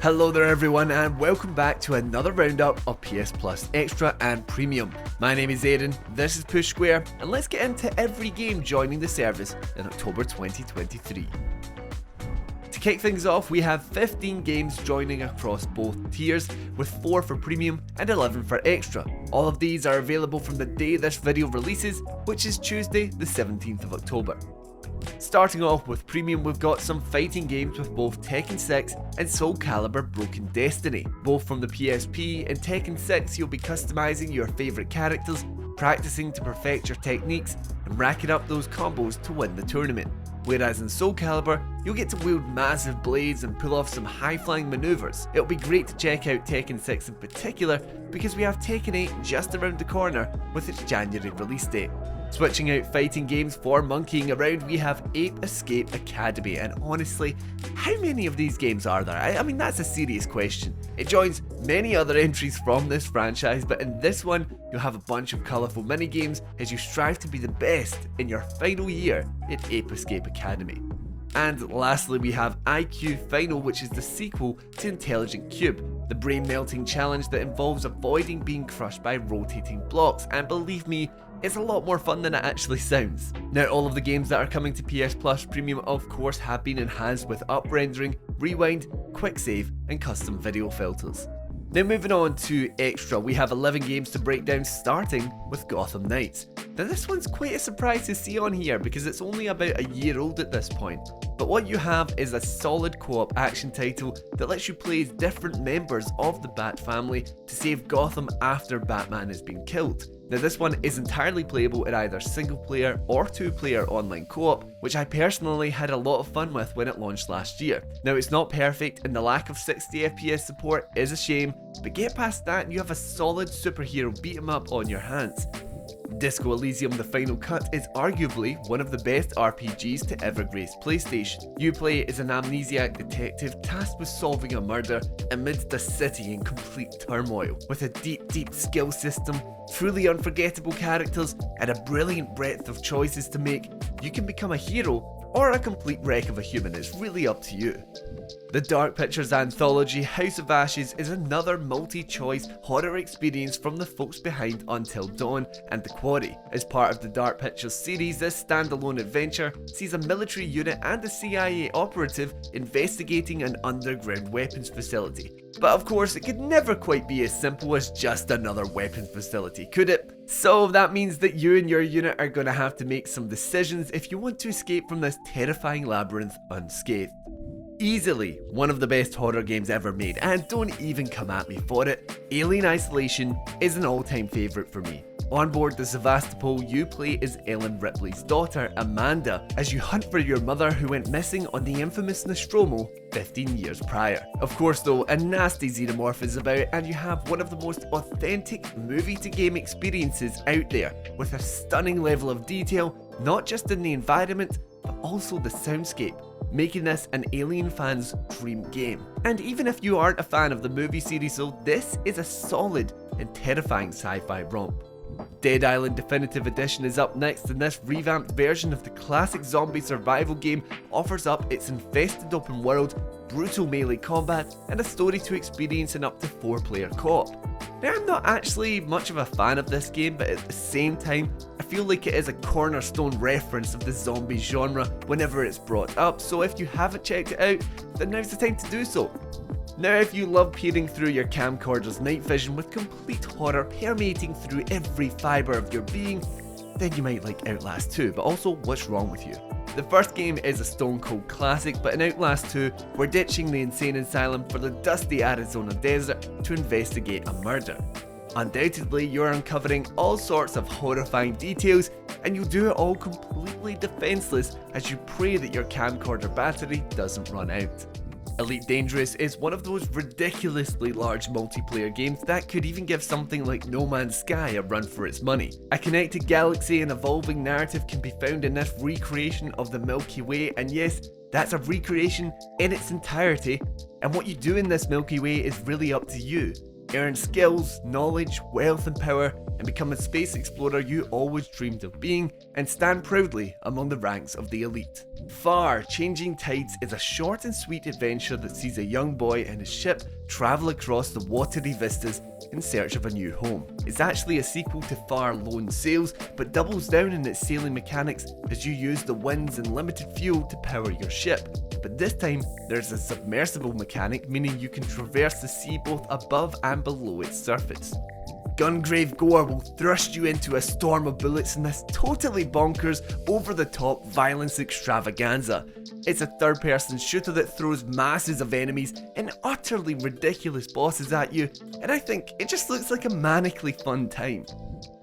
Hello there everyone and welcome back to another roundup of PS Plus Extra and Premium. My name is Aaron, this is Push Square, and let's get into every game joining the service in October 2023. To kick things off, we have 15 games joining across both tiers, with 4 for Premium and 11 for Extra. All of these are available from the day this video releases, which is Tuesday the 17th of October. Starting off with Premium, we've got some fighting games with both Tekken 6 and Soul Calibur Broken Destiny. Both from the PSP, in Tekken 6 you'll be customizing your favourite characters, practicing to perfect your techniques, and racking up those combos to win the tournament. Whereas in Soul Calibur, you'll get to wield massive blades and pull off some high-flying maneuvers. It'll be great to check out Tekken 6 in particular, because we have Tekken 8 just around the corner with its January release date. Switching out fighting games for monkeying around, we have Ape Escape Academy, and honestly, how many of these games are there? I mean, that's a serious question. It joins many other entries from this franchise, but in this one, you'll have a bunch of colourful mini-games as you strive to be the best in your final year at Ape Escape Academy. And lastly, we have IQ Final, which is the sequel to Intelligent Cube, the brain-melting challenge that involves avoiding being crushed by rotating blocks, and believe me, it's a lot more fun than it actually sounds. Now, all of the games that are coming to PS Plus Premium of course have been enhanced with up-rendering, rewind, quick save and custom video filters. Now moving on to Extra, we have 11 games to break down, starting with Gotham Knights. Now this one's quite a surprise to see on here because it's only about a year old at this point, but what you have is a solid co-op action title that lets you play as different members of the Bat family to save Gotham after Batman has been killed. Now this one is entirely playable in either single player or 2-player online co-op, which I personally had a lot of fun with when it launched last year. Now it's not perfect and the lack of 60 FPS support is a shame, but get past that and you have a solid superhero beat 'em up on your hands. Disco Elysium: The Final Cut is arguably one of the best RPGs to ever grace PlayStation. You play as an amnesiac detective tasked with solving a murder amidst a city in complete turmoil. With a deep skill system, truly unforgettable characters, and a brilliant breadth of choices to make, you can become a hero or a complete wreck of a human. It's really up to you. The Dark Pictures anthology House of Ashes is another multi-choice horror experience from the folks behind Until Dawn and The Quarry. As part of the Dark Pictures series, this standalone adventure sees a military unit and a CIA operative investigating an underground weapons facility. But of course, it could never quite be as simple as just another weapons facility, could it? So that means that you and your unit are going to have to make some decisions if you want to escape from this terrifying labyrinth unscathed. Easily one of the best horror games ever made, and don't even come at me for it, Alien Isolation is an all-time favourite for me. On board the Sevastopol, you play as Ellen Ripley's daughter, Amanda, as you hunt for your mother who went missing on the infamous Nostromo 15 years prior. Of course though, a nasty xenomorph is about, and you have one of the most authentic movie-to-game experiences out there, with a stunning level of detail, not just in the environment, but also the soundscape, making this an Alien fan's dream game. And even if you aren't a fan of the movie series though, this is a solid and terrifying sci-fi romp. Dead Island Definitive Edition is up next, and this revamped version of the classic zombie survival game offers up its infested open world, brutal melee combat, and a story to experience in up to 4-player co-op. Now, I'm not actually much of a fan of this game, but at the same time, I feel like it is a cornerstone reference of the zombie genre whenever it's brought up, so if you haven't checked it out, then now's the time to do so. Now, if you love peering through your camcorder's night vision with complete horror permeating through every fibre of your being, then you might like Outlast 2, but also, what's wrong with you? The first game is a stone cold classic, but in Outlast 2, we're ditching the insane asylum for the dusty Arizona desert to investigate a murder. Undoubtedly, you're uncovering all sorts of horrifying details, and you'll do it all completely defenseless as you pray that your camcorder battery doesn't run out. Elite Dangerous is one of those ridiculously large multiplayer games that could even give something like No Man's Sky a run for its money. A connected galaxy and evolving narrative can be found in this recreation of the Milky Way, and yes, that's a recreation in its entirety, and what you do in this Milky Way is really up to you. Earn skills, knowledge, wealth and power, and become a space explorer you always dreamed of being, and stand proudly among the ranks of the elite. Far Changing Tides is a short and sweet adventure that sees a young boy and his ship travel across the watery vistas in search of a new home. It's actually a sequel to Far Lone Sails, but doubles down in its sailing mechanics as you use the winds and limited fuel to power your ship. But this time, there's a submersible mechanic, meaning you can traverse the sea both above and below its surface. Gungrave Gore will thrust you into a storm of bullets in this totally bonkers, over-the-top violence extravaganza. It's a third-person shooter that throws masses of enemies and utterly ridiculous bosses at you, and I think it just looks like a manically fun time.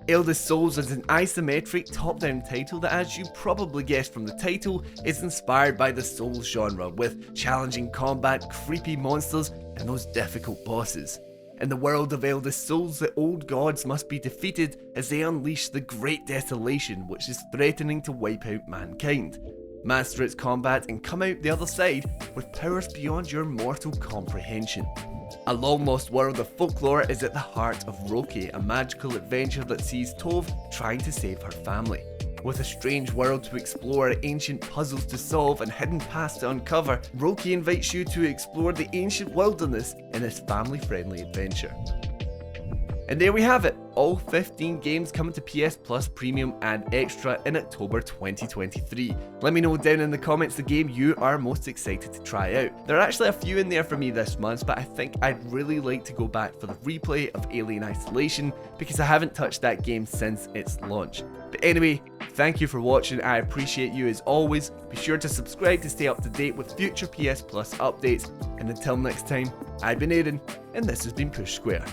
Eldest Souls is an isometric top-down title that, as you probably guessed from the title, is inspired by the Souls genre, with challenging combat, creepy monsters, and those difficult bosses. In the world of Eldest Souls, the old gods must be defeated as they unleash the Great Desolation, which is threatening to wipe out mankind. Master its combat and come out the other side with powers beyond your mortal comprehension. A long-lost world of folklore is at the heart of Roki, a magical adventure that sees Tove trying to save her family. With a strange world to explore, ancient puzzles to solve, and hidden paths to uncover, Roki invites you to explore the ancient wilderness in this family-friendly adventure. And there we have it, all 15 games coming to PS Plus Premium and Extra in October 2023. Let me know down in the comments the game you are most excited to try out. There are actually a few in there for me this month, but I think I'd really like to go back for the replay of Alien Isolation because I haven't touched that game since its launch. But anyway, thank you for watching, I appreciate you as always. Be sure to subscribe to stay up to date with future PS Plus updates, and until next time, I've been Aiden, and this has been Push Square.